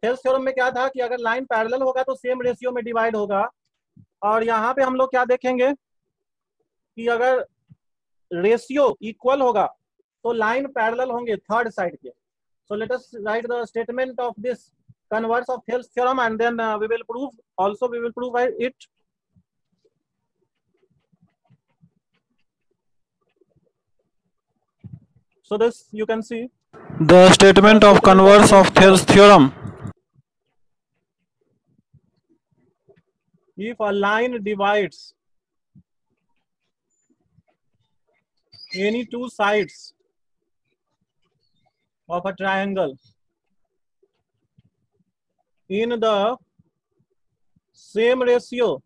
Thales theorem में क्या था कि अगर लाइन पैरेलल होगा तो सेम रेशियो में डिवाइड होगा, और यहाँ पे हम लोग क्या देखेंगे कि अगर रेशियो इक्वल होगा तो लाइन पैरेलल होंगे थर्ड साइड के. So let us write the statement of this converse of Thales theorem, and then we will prove. Also, we will prove it. So this you can see the statement of converse of Thales theorem. If a line divides any two sides of a triangle in the same ratio,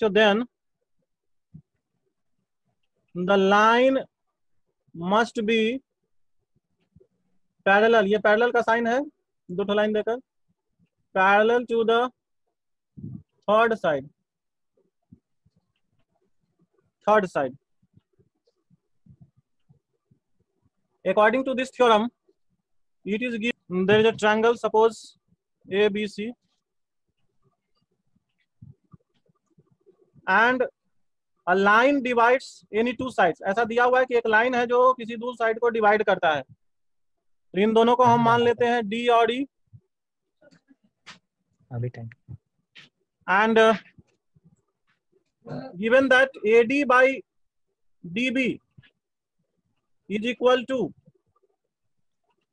then the line must be parallel. ये parallel का sign है, दो ठो line देकर, parallel to the third side. According to this theorem, it is given there is a triangle, suppose ABC, and a line divides any two sides. ऐसा दिया हुआ है कि एक लाइन है जो किसी दो साइड को डिवाइड करता है. तो इन दोनों को हम मान लेते हैं D और E. अभी time. And given that AD by DB is equal to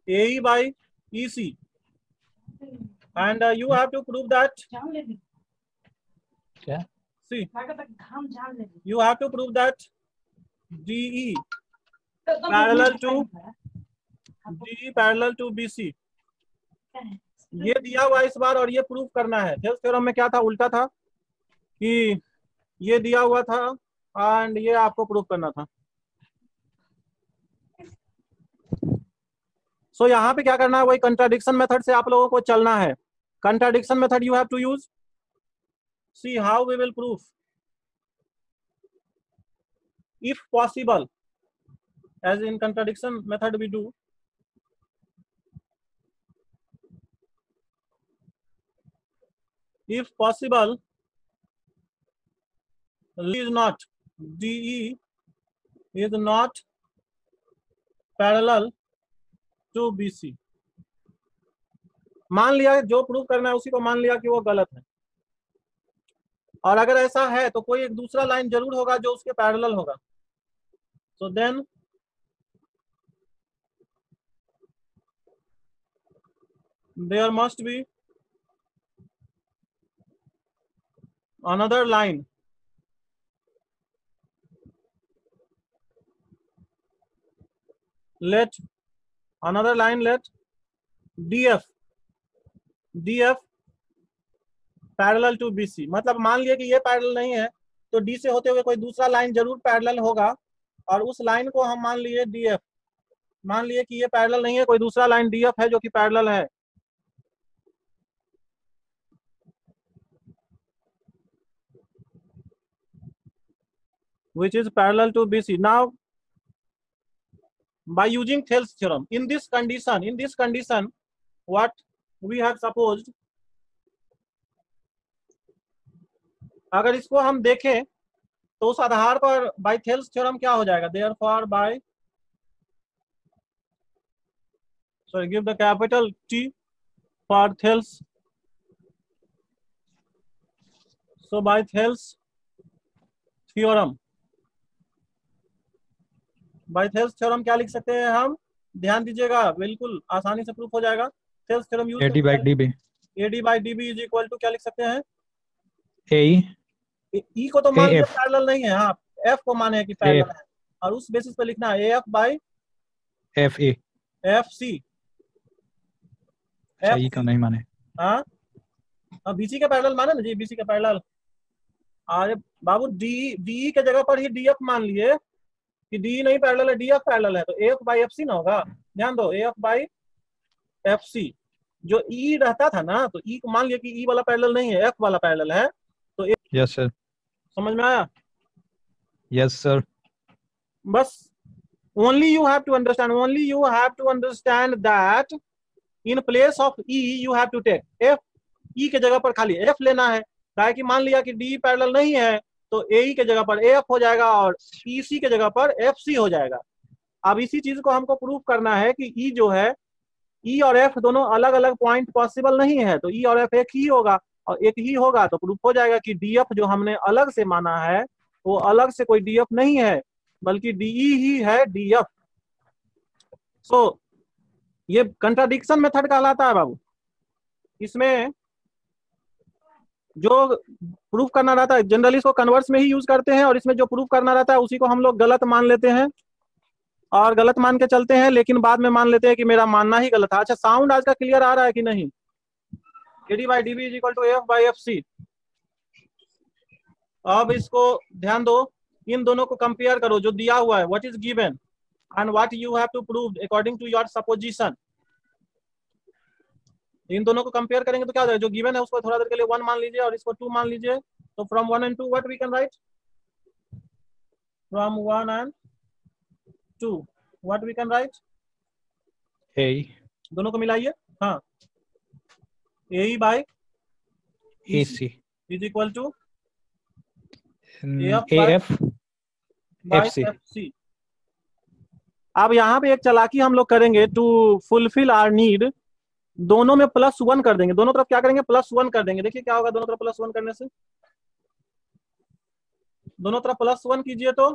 AE by EC, and you have to prove that. क्या? See, you have to prove that DE parallel to BC. ये दिया हुआ इस बार, और ये proof करना है. थेल्स थ्योरम में क्या था, उल्टा था कि ये दिया हुआ था एंड ये आपको प्रूफ करना था. सो यहाँ पे क्या करना है, वही कंट्राडिक्शन मेथड से आप लोगों को चलना है. Contradiction method you have to use. See how we will prove. If possible, as in contradiction method we do, if possible, is not DE is not parallel to BC. मान लिया, जो prove करना है उसी को मान लिया कि वो गलत है. और अगर ऐसा है तो कोई एक दूसरा लाइन जरूर होगा जो उसके पैरेलल होगा. So then there must be another line let DF parallel to BC. मतलब मान लिया कि ये पैरेलल नहीं है तो D से होते हुए कोई दूसरा लाइन जरूर पैरेलल होगा, और उस लाइन को हम मान लिए DF. मान लिए कि ये पैरेलल नहीं है, कोई दूसरा लाइन DF है जो कि पैरेलल है. which is parallel to BC. Now by using Thales theorem, in this condition what we have supposed, अगर इसको हम देखें तो उस आधार पर बाय थेल्स थ्योरम क्या हो जाएगा, therefore by, sorry, give the capital T for Thales. So by Thales theorem, by Thales theorem क्या लिख सकते हैं हम, ध्यान दीजिएगा, बिल्कुल आसानी से प्रूफ हो जाएगा. Thales theorem use AD by DB. AD by DB is equal to क्या लिख सकते हैं, AE. E को तो मान लिया पैरेलल नहीं है, हाँ F को माने है कि पैरेलल है, और उस बेसिस पे लिखना है AF by FA. FC. E का नहीं माने. हाँ, BC के पैरेलल माने ना जी, BC के पैरेलल. अरे बाबू DE के जगह पर ही DF मान लिए कि DE नहीं पैरेलल है, DF पैरेलल है, तो AF by FC ना होगा. ध्यान दो, AF by FC. जो E रहता था ना, तो E को मान लिया कि E वाला पैरेलल नहीं है, F वाला पैरेलल है, तो यस सर. समझ में आया? Yes sir. बस only you have to understand that in place of E you have to take F. E के जगह पर खाली F लेना है, ताकि कि मान लिया कि D पैरेलल नहीं है तो AE के जगह पर AF हो जाएगा और EC के जगह पर FC हो जाएगा। अब इसी चीज को हमको प्रूफ करना है कि E जो है, E और F दोनों अलग अलग पॉइंट पॉसिबल नहीं है, तो E और F एक ही होगा, और एक ही होगा तो प्रूफ हो जाएगा कि DF जो हमने अलग से माना है वो अलग से कोई DF नहीं है बल्कि DE ही है DF। सो ये कंट्राडिक्शन मेथड कहलाता है बाबू। इसमें जो प्रूफ करना रहता है जनरली इसको कन्वर्स में ही यूज करते हैं, और इसमें जो प्रूफ करना रहता है उसी को हम लोग गलत मान लेते हैं और गलत मान के चलते हैं, लेकिन बाद में मान लेते हैं कि मेरा मानना ही गलत है। अच्छा, साउंड आज का क्लियर आ रहा है कि नहीं? AD/DB = AF/FC। अब इसको ध्यान दो, इन दोनों को कंपेयर करो जो दिया हुआ है, what is given and what you have to prove according to your supposition. इन दोनों को कंपेयर करेंगे तो क्या हो जाएगा, जो गिवन है उसको थोड़ा देर के लिए 1 मान लीजिए और इसको 2 मान लीजिए, तो from 1 and 2 what we can write, from 1 and 2 what we can write, A दोनों को मिलाइए। हाँ, AE/EC is equal to AF/FC। अब यहाँ पे एक चालाकी हम लोग करेंगे टू फुलफिल आवर नीड, दोनों में +1 कर देंगे, दोनों तरफ क्या करेंगे +1 कर देंगे। देखिए क्या होगा दोनों तरफ +1 करने से, दोनों तरफ +1 कीजिए तो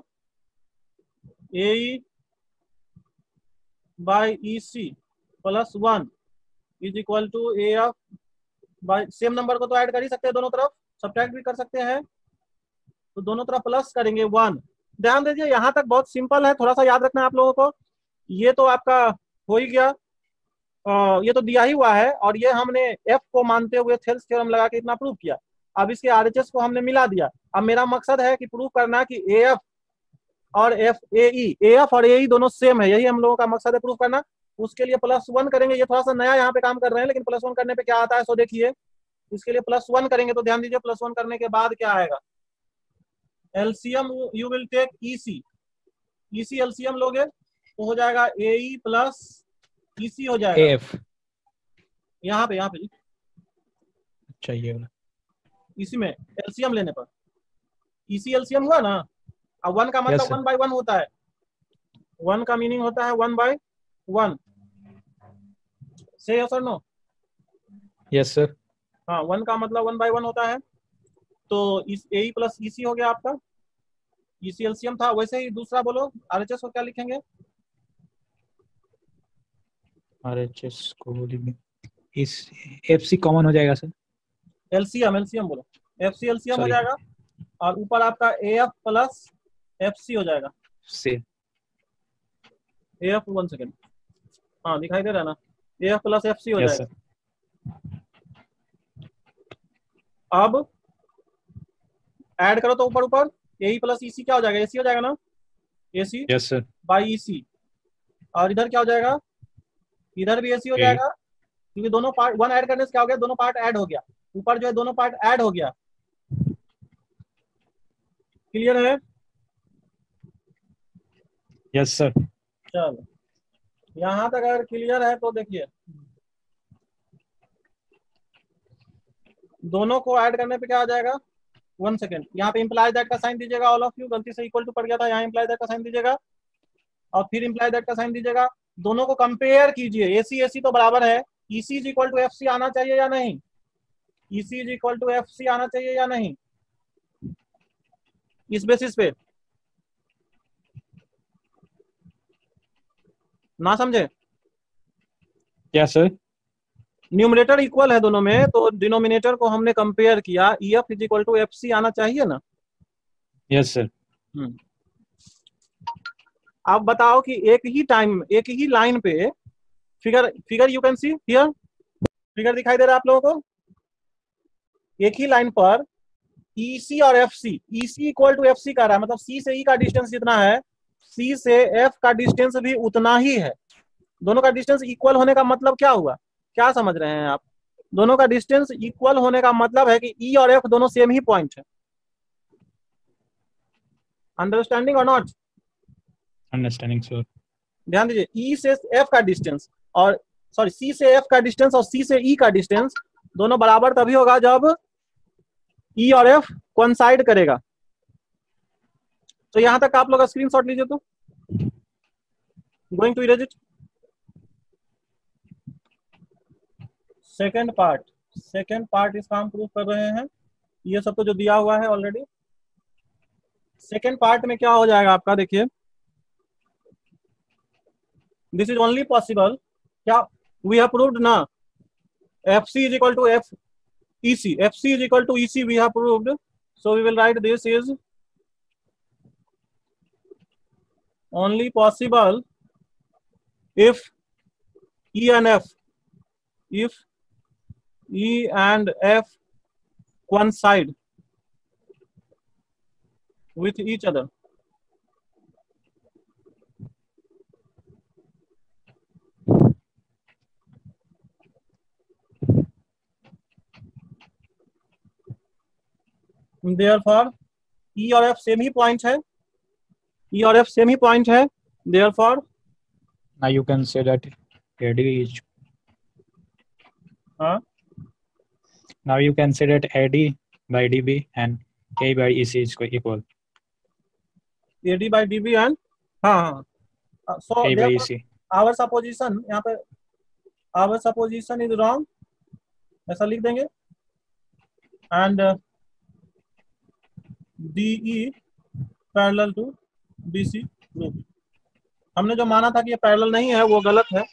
AE/EC +1 is equal to AF by, same number को तो ऐड कर ही सकते हैं, दोनों तरफ सब्ट्रैक्ट भी कर सकते हैं, तो दोनों तरफ प्लस करेंगे 1। ध्यान दीजिए यहाँ तक बहुत सिंपल है, थोड़ा सा याद रखना है आप लोगों को। ये तो आपका हो ही गया, ये तो दिया ही हुआ है, और ये हमने F को मानते हुए थेल्स थ्योरम लगा के इतना प्रूव किया। अब इसके RHS को हमने मिला दिया। अब मेरा मकसद है कि प्रूव करना कि AF और AE दोनों सेम है, यही हम लोगों का मकसद है प्रूव करना। उसके लिए +1 करेंगे, ये थोड़ा सा नया यहाँ पे काम कर रहे हैं, लेकिन +1 करने पे क्या आता है सो देखिए। इसके लिए +1 करेंगे तो ध्यान दीजिए +1 करने के बाद क्या आएगा, LCM you will take EC LCM लोगे तो हो जाएगा AE + EC हो जाएगा AF यहाँ पे चाहिए इसी में एलसीएम लेने पर EC एलसीएम हुआ ना। अब 1 का मतलब Yes, sir. 1/1 होता है, 1 का मीनिंग होता है 1/1। से यस और नो? Yes sir. हाँ, 1 का मतलब 1/1 होता है, तो इस AE + EC हो गया आपका, EC एलसीएम था। वैसे ही दूसरा बोलो, RHS को क्या लिखेंगे? RHS को इस FC कॉमन हो जाएगा सर, एलसीएम बोलो, FC एलसीएम हो Sorry. जाएगा, और ऊपर आपका AF + FC हो जाएगा। से AF 1 सेकेंड, हाँ दिखाई दे रहा है ना, AF + FC हो यस जाएगा। सर। अब ऐड करो तो ऊपर AE + EC क्या हो जाएगा, AC हो जाएगा ना, AC yes sir. By EC, और इधर क्या हो जाएगा, इधर भी AC हो जाएगा, क्योंकि दोनों पार्ट 1 ऐड करने से क्या हो गया, दोनों पार्ट ऐड हो गया, ऊपर जो है दोनों पार्ट ऐड हो गया। क्लियर है? Yes sir. चलो यहाँ तक अगर क्लियर है तो देखिए, दोनों को ऐड करने पे क्या आ जाएगा, 1 सेकेंड, यहाँ पे इम्प्लाई दैट का साइन दीजिएगा ऑल ऑफ यू, गलती से इक्वल टू पड़ गया था, यहाँ इम्प्लाई दैट का साइन दीजिएगा और फिर इम्प्लाई दैट का साइन दीजिएगा। दोनों को कंपेयर कीजिए, AC तो बराबर है, EC = FC आना चाहिए या नहीं, EC = FC आना चाहिए या नहीं, इस बेसिस पे ना समझे? क्या सर? न्यूमरेटर इक्वल है दोनों में, तो डिनोमिनेटर को हमने कंपेयर किया, EF = FC आना चाहिए ना। Yes sir. आप बताओ कि एक ही लाइन पे figure you can see here, figure दिखाई दे रहा है आप लोगों को, एक ही लाइन पर EC और FC, EC = FC कर रहा है, मतलब C से E का डिस्टेंस जितना है C से F का डिस्टेंस भी उतना ही है। दोनों का डिस्टेंस इक्वल होने का मतलब क्या हुआ, क्या समझ रहे हैं आप? दोनों का डिस्टेंस इक्वल होने का मतलब है कि E और F दोनों सेम ही पॉइंट है। अंडरस्टैंडिंग और नॉट? Understanding sure. ध्यान दीजिए, ई से एफ का डिस्टेंस और सॉरी सी से एफ का डिस्टेंस और सी से ई का डिस्टेंस दोनों बराबर तभी होगा जब ई और एफ कोइंसाइड करेगा। तो यहां तक आप लोग स्क्रीनशॉट लीजिए। तो going to erase it. Second part इसका हम प्रूफ कर रहे हैं। ये सब तो जो दिया हुआ है ऑलरेडी। सेकेंड पार्ट में क्या हो जाएगा आपका, देखिए दिस इज ओनली पॉसिबल, क्या वी हैव प्रूव्ड ना, F C is equal to F E C, F C is equal to E C we have proved, so we will write this is only possible if E and F, if E and F coincide with each other. Therefore E और F same ही point है, E और F same ही point है, therefore now you can say that AD is now you can say that AD by DB and K by EC is equal. AD by DB and so K by EC. our supposition यहाँ पे our supposition is wrong, ऐसा लिख देंगे, and DE parallel to BC group। हमने जो माना था कि ये पैरेलल नहीं है वो गलत है।